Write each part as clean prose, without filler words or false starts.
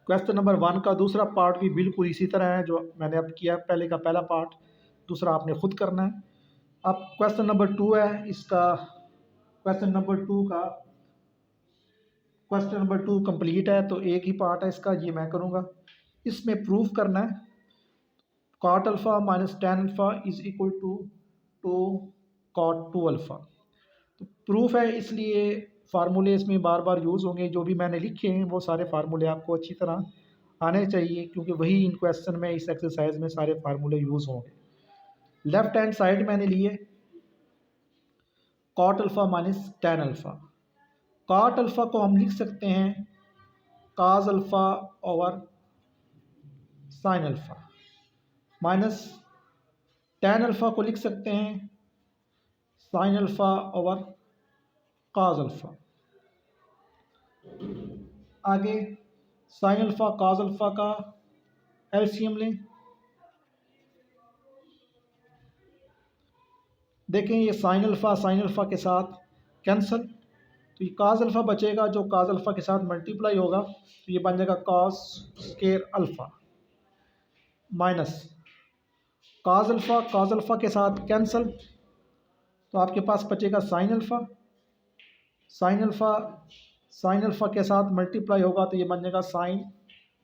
Question number 1 का दूसरा part भी बिल्कुल इसी तरह है जो मैंने अब किया, पहले का पहला पार्ट, दूसरा आपने खुद करना है। अब क्वेश्चन नंबर 2 है इसका, क्वेश्चन नंबर 2 का क्वेश्चन नंबर 2 कंप्लीट है, तो एक ही पार्ट है इसका, ये मैं करूँगा। इसमें प्रूफ करना है cot alpha minus tan alpha is equal to cot 2 alpha. तो प्रूफ है इसलिए फार्मूले इसमें बार बार यूज़ होंगे, जो भी मैंने लिखे हैं वो सारे फार्मूले आपको अच्छी तरह आने चाहिए, क्योंकि वही इन क्वेश्चन में, इस एक्सरसाइज में सारे फार्मूले यूज़ होंगे। लेफ्ट हैंड साइड मैंने लिए cot alpha minus tan alpha. Cot alpha को हम लिख सकते हैं cos alpha over sine alpha, minus tan alpha को लिख सकते हैं sine alpha over cos alpha. आगे साइन अल्फ़ा काज अल्फ़ा का एलसीएम लें। देखें ये साइन अल्फ़ा के साथ कैंसल, तो ये काज अल्फ़ा बचेगा, जो काज अल्फ़ा के साथ मल्टीप्लाई होगा, तो ये बन जाएगा cos square alpha, minus cos alpha के साथ कैंसल, तो आपके पास बचेगा साइन अल्फ़ा। साइन अल्फ़ा के साथ मल्टीप्लाई होगा तो ये बन जाएगा साइन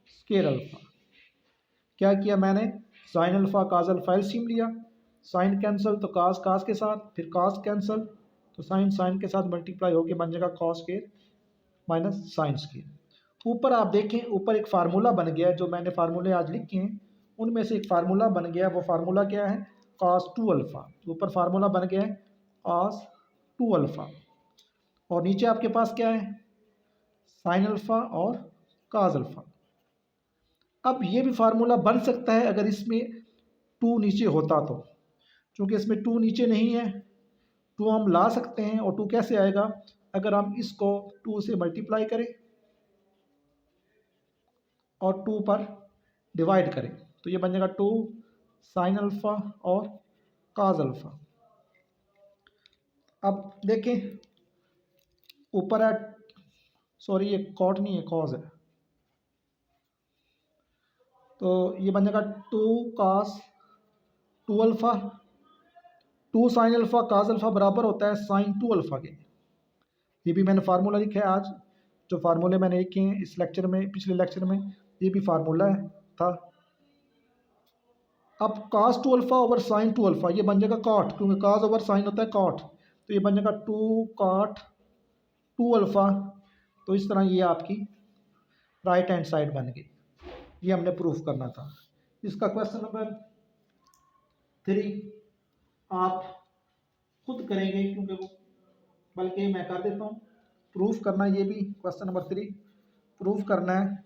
स्केयर अल्फ़ा। क्या किया मैंने, sign alpha cos alpha LCM लिया, साइन कैंसल तो काज के साथ, फिर काज कैंसल तो साइन के साथ मल्टीप्लाई होकर बन जाएगा cos square minus sine square. ऊपर आप देखें, ऊपर एक फार्मूला बन गया है, जो मैंने फार्मूले आज लिखे हैं उनमें से एक फार्मूला बन गया। वो फार्मूला क्या है, कॉस 2 अल्फ़ा। ऊपर फार्मूला बन गया है कॉस 2 अल्फ़ा, और नीचे आपके पास क्या है, साइन अल्फ़ा और काज अल्फ़ा। अब ये भी फार्मूला बन सकता है अगर इसमें 2 नीचे होता तो, क्योंकि इसमें 2 नीचे नहीं है, 2 हम ला सकते हैं। और 2 कैसे आएगा, अगर हम इसको 2 से मल्टीप्लाई करें और 2 पर डिवाइड करें, तो ये बन जाएगा 2 साइन अल्फ़ा और काज अल्फ़ा। अब देखें ऊपर है, सॉरी ये कॉट नहीं है, कॉज है, तो ये बन जाएगा 2 कास 2 alpha, 2 sine alpha cos alpha बराबर होता है साइन 2 अल्फ़ा के। ये भी मैंने फार्मूला लिखा है आज, जो फार्मूले मैंने लिखे हैं इस लेक्चर में, पिछले लेक्चर में ये भी फार्मूला है था। अब कास 2 अल्फ़ा ओवर साइन 2 अल्फ़ा, ये बन जाएगा कॉट, क्योंकि काज ओवर साइन होता है कॉट, तो ये बन जाएगा 2 कॉट 2 अल्फ़ा। तो इस तरह ये आपकी राइट हैंड साइड बन गई। ये हमने प्रूफ करना था। इसका क्वेश्चन नंबर 3 आप खुद करेंगे, क्योंकि वो, बल्कि मैं कर देता हूँ प्रूफ करना। ये भी क्वेश्चन नंबर 3 प्रूफ करना है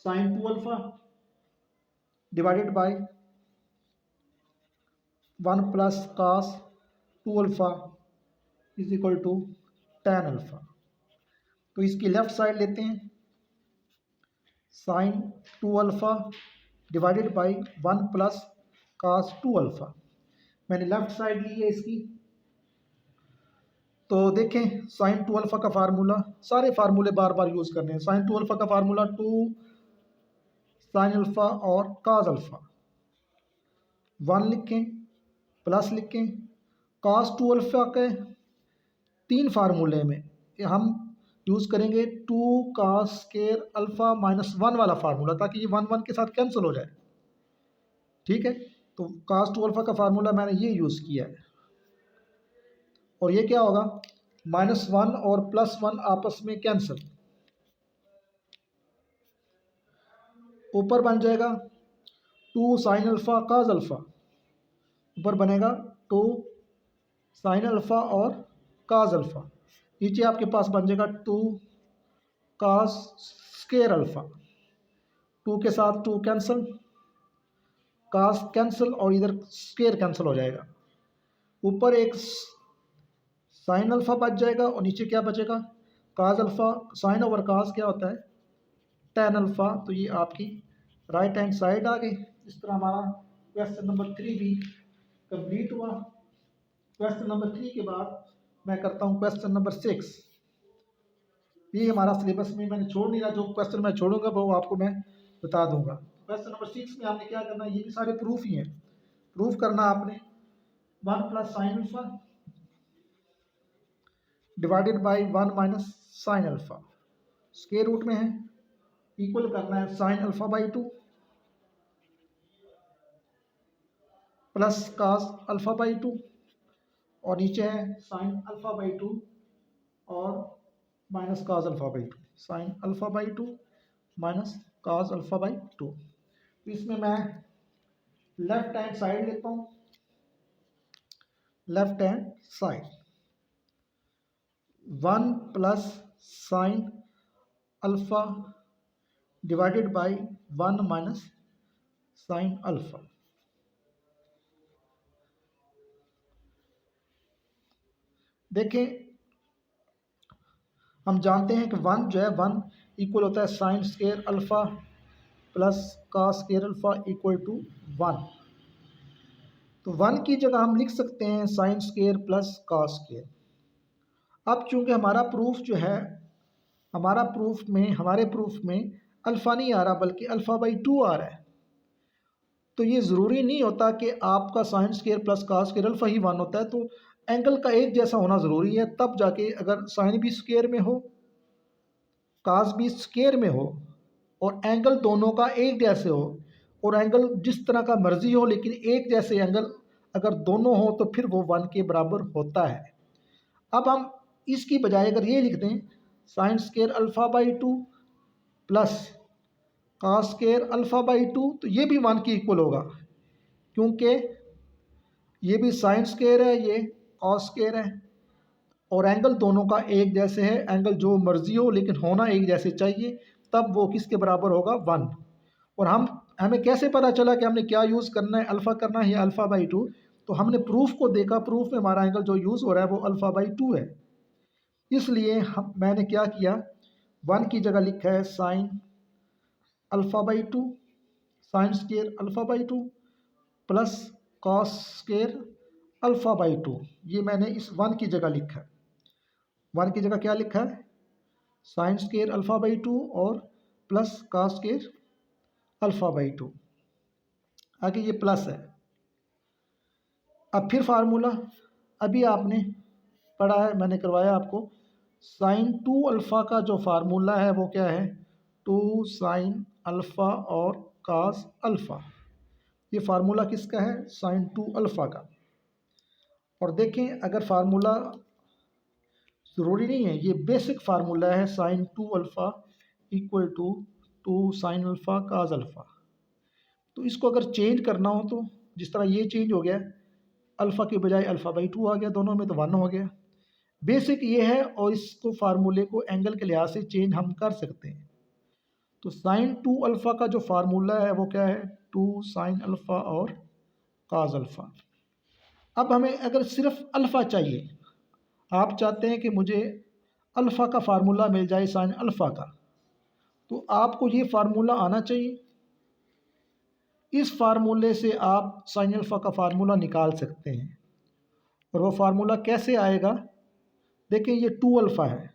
sine 2 alpha divided by 1 plus cos 2 alpha is equal to tan alpha. तो इसकी लेफ्ट साइड लेते हैं, sine 2 alpha divided by 1 plus cos 2 alpha. मैंने लेफ्ट साइड ली है इसकी, तो देखें साइन 2 अल्फ़ा का फार्मूला, सारे फार्मूले बार बार यूज़ करने हैं। साइन 2 अल्फ़ा का फार्मूला 2 साइन अल्फ़ा और काज अल्फ़ा, 1 लिखें प्लस लिखें। कास 2 अल्फ़ा के 3 फार्मूले में हम यूज़ करेंगे 2 कास स्केयर अल्फ़ा माइनस 1 वाला फार्मूला, ताकि ये 1 1 के साथ कैंसिल हो जाए। ठीक है, तो कास 2 अल्फ़ा का फार्मूला मैंने ये यूज़ किया है, और ये क्या होगा, -1 और +1 आपस में कैंसिल, ऊपर बन जाएगा 2 साइन अल्फ़ा काज अल्फ़ा, ऊपर बनेगा 2 साइन अल्फ़ा और काज अल्फ़ा, नीचे आपके पास बन जाएगा 2 कास स्केयर अल्फ़ा, 2 के साथ 2 कैंसिल, कास कैंसिल और इधर स्केयर कैंसिल हो जाएगा। ऊपर एक साइन अल्फ़ा बच जाएगा और नीचे क्या बचेगा, काज अल्फ़ा। साइन ओवर काज क्या होता है, टेन अल्फ़ा। तो ये आपकी राइट हैंड साइड आ गई। इस तरह हमारा क्वेश्चन नंबर 3 भी कंप्लीट हुआ। क्वेश्चन नंबर 3 के बाद मैं करता हूँ क्वेश्चन नंबर 6। ये हमारा सिलेबस में मैंने छोड़ नहीं रहा, जो क्वेश्चन मैं छोड़ूंगा वो आपको मैं बता दूंगा। क्वेश्चन नंबर 6 में आपने क्या करना है, ये भी सारे प्रूफ ही हैं। प्रूफ करना आपने 1 plus sine alpha divided by 1 minus sine alpha square root में है, इक्वल करना है sine alpha by 2 plus cos alpha by 2 और नीचे है साइन अल्फा बाई 2 और minus cos alpha by 2, sine alpha by 2 minus cos alpha by 2। इसमें मैं लेफ्ट हैंड साइड लेता हूँ, left hand side 1 plus sine alpha divided by 1 minus sine alpha. देखें, हम जानते हैं कि 1 जो है 1 इक्वल होता है sine square alpha plus cos square alpha equal to 1। तो 1 की जगह हम लिख सकते हैं sine square plus cos square. अब चूंकि हमारा प्रूफ जो है, हमारे प्रूफ में अल्फ़ा नहीं आ रहा बल्कि अल्फ़ा बाई 2 आ रहा है, तो ये ज़रूरी नहीं होता कि आपका sine square plus cos square alpha ही 1 होता है। तो एंगल का एक जैसा होना ज़रूरी है, तब जाके अगर साइन भी स्क्वायर में हो कास भी स्क्वायर में हो और एंगल दोनों का एक जैसे हो, और एंगल जिस तरह का मर्जी हो लेकिन एक जैसे एंगल अगर दोनों हो तो फिर वो 1 के बराबर होता है। अब हम इसकी बजाय अगर ये लिख दें sine square alpha by 2 plus cos square alpha by 2, तो ये भी 1 के इक्वल होगा, क्योंकि ये भी साइन स्क्वायर है, ये कॉस स्क्वायर है और एंगल दोनों का एक जैसे है। एंगल जो मर्जी हो लेकिन होना एक जैसे चाहिए, तब वो किसके बराबर होगा 1। और हमें कैसे पता चला कि हमने क्या यूज़ करना है, अल्फ़ा करना है या अल्फ़ा बाई 2? तो हमने प्रूफ को देखा, प्रूफ में हमारा एंगल जो यूज़ हो रहा है वो अल्फ़ा बाई 2 है। इसलिए मैंने क्या किया, 1 की जगह लिखा है sign alpha by 2, sign square alpha by 2 plus cos square alpha by 2। ये मैंने इस 1 की जगह लिखा है। 1 की जगह क्या लिखा है, साइन स्क्वायर अल्फ़ा बाई 2 और plus cos square alpha by 2। आगे ये प्लस है। अब फिर फार्मूला अभी आपने पढ़ा है, मैंने करवाया आपको, साइन 2 अल्फ़ा का जो फार्मूला है वो क्या है, 2 साइन अल्फ़ा और कास अल्फ़ा। ये फार्मूला किसका है, साइन 2 अल्फ़ा का। और देखें, अगर फार्मूला ज़रूरी नहीं है, ये बेसिक फार्मूला है, sine 2 alpha equal to 2 sine alpha cos alpha. तो इसको अगर चेंज करना हो तो जिस तरह ये चेंज हो गया, अल्फ़ा के बजाय अल्फ़ा बाई 2 आ गया, दोनों में तो 1 हो गया। बेसिक ये है, और इसको फार्मूले को एंगल के लिहाज से चेंज हम कर सकते हैं। तो साइन 2 अल्फ़ा का जो फार्मूला है वो क्या है, 2 साइन अल्फ़ा और कास अल्फ़ा। अब हमें अगर सिर्फ अल्फ़ा चाहिए, आप चाहते हैं कि मुझे अल्फ़ा का फार्मूला मिल जाए साइन अल्फ़ा का, तो आपको ये फार्मूला आना चाहिए। इस फार्मूले से आप साइन अल्फ़ा का फार्मूला निकाल सकते हैं। और वो फार्मूला कैसे आएगा, देखिए ये 2 अल्फ़ा है,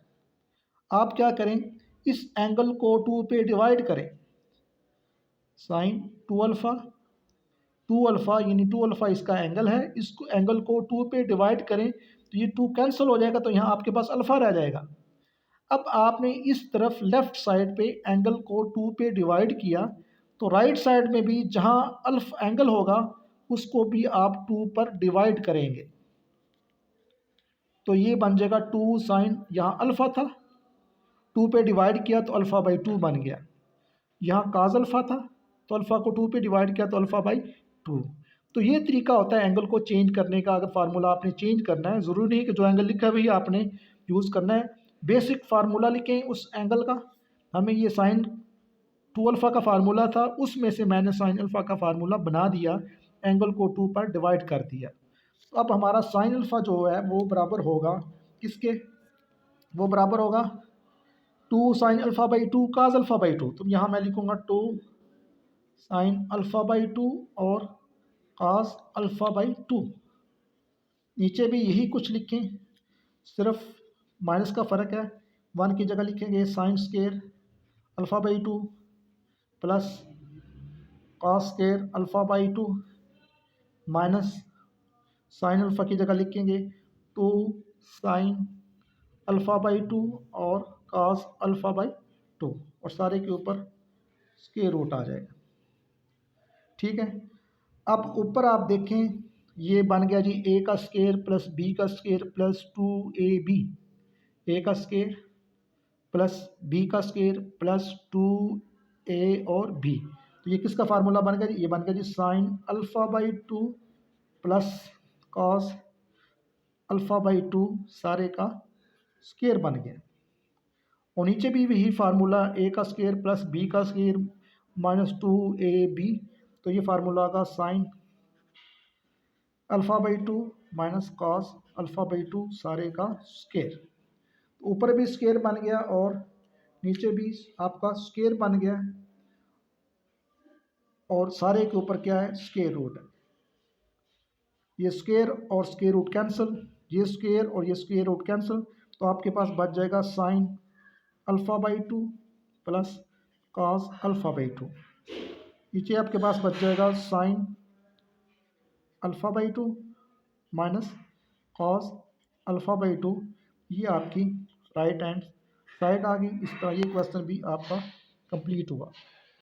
आप क्या करें, इस एंगल को 2 पे डिवाइड करें, साइन 2 अल्फ़ा, 2 अल्फ़ा यानी 2 अल्फ़ा इसका एंगल है, इसको एंगल को 2 पे डिवाइड करें तो ये 2 कैंसिल हो जाएगा, तो यहाँ आपके पास अल्फ़ा रह जाएगा। अब आपने इस तरफ लेफ़्ट साइड पे एंगल को 2 पे डिवाइड किया, तो राइट साइड में भी जहाँ एंगल होगा उसको भी आप 2 पर डिवाइड करेंगे, तो ये बन जाएगा 2 साइन, यहाँ अल्फ़ा था 2 पे डिवाइड किया तो अल्फ़ा बाई 2 बन गया, यहाँ काज अल्फ़ा था तो अल्फ़ा को 2 पे डिवाइड किया तो अल्फ़ा बाई 2। तो ये तरीका होता है एंगल को चेंज करने का। अगर फार्मूला आपने चेंज करना है, ज़रूरी नहीं कि जो एंगल लिखा है वही आपने यूज़ करना है। बेसिक फार्मूला लिखें उस एंगल का, हमें ये साइन 2 अल्फ़ा का फार्मूला था, उसमें से मैंने साइन अल्फ़ा का फार्मूला बना दिया, एंगल को 2 पर डिवाइड कर दिया। तो अब हमारा साइन अल्फ़ा जो है वो बराबर होगा किसके, वो बराबर होगा 2 sine alpha by 2 cause alpha by 2। तो यहाँ मैं लिखूँगा 2 साइन अल्फ़ा बाई 2 और कास अल्फ़ा बाई 2। नीचे भी यही कुछ लिखें, सिर्फ माइनस का फ़र्क है, 1 की जगह लिखेंगे sine square alpha by 2 plus cos square alpha by 2 minus sine alpha की जगह लिखेंगे 2 साइन अल्फ़ा बाई 2 और कॉस अल्फ़ा बाई 2 और सारे के ऊपर स्क्वायर रूट आ जाएगा। ठीक है, अब ऊपर आप देखें ये बन गया जी ए का स्क्वायर प्लस बी का स्क्वायर प्लस 2ab, ए का स्क्वायर प्लस बी का स्क्वायर प्लस 2a और b। तो ये किसका फार्मूला बन गया जी? ये बन गया जी sine alpha by 2 plus cos alpha by 2 सारे का स्क्वायर बन गया। और नीचे भी वही फार्मूला ए का स्क्वायर प्लस बी का स्क्वायर माइनस 2ab, तो ये फार्मूला का sign alpha by 2 minus cos alpha by 2 सारे का स्क्वायर। तो ऊपर भी स्क्वायर बन गया और नीचे भी आपका स्क्वायर बन गया और सारे के ऊपर क्या है? स्क्वायर रूट है। ये स्क्वायर और स्क्वायर रूट कैंसिल, ये स्क्वायर और ये स्क्वायर रूट कैंसिल, तो आपके पास बच जाएगा sign alpha by 2 plus cos alpha by 2। नीचे आपके पास बच जाएगा sign alpha by 2 minus cos alpha by 2। ये आपकी राइट हैंड साइड आ गई। इस तरह ये क्वेश्चन भी आपका कंप्लीट हुआ।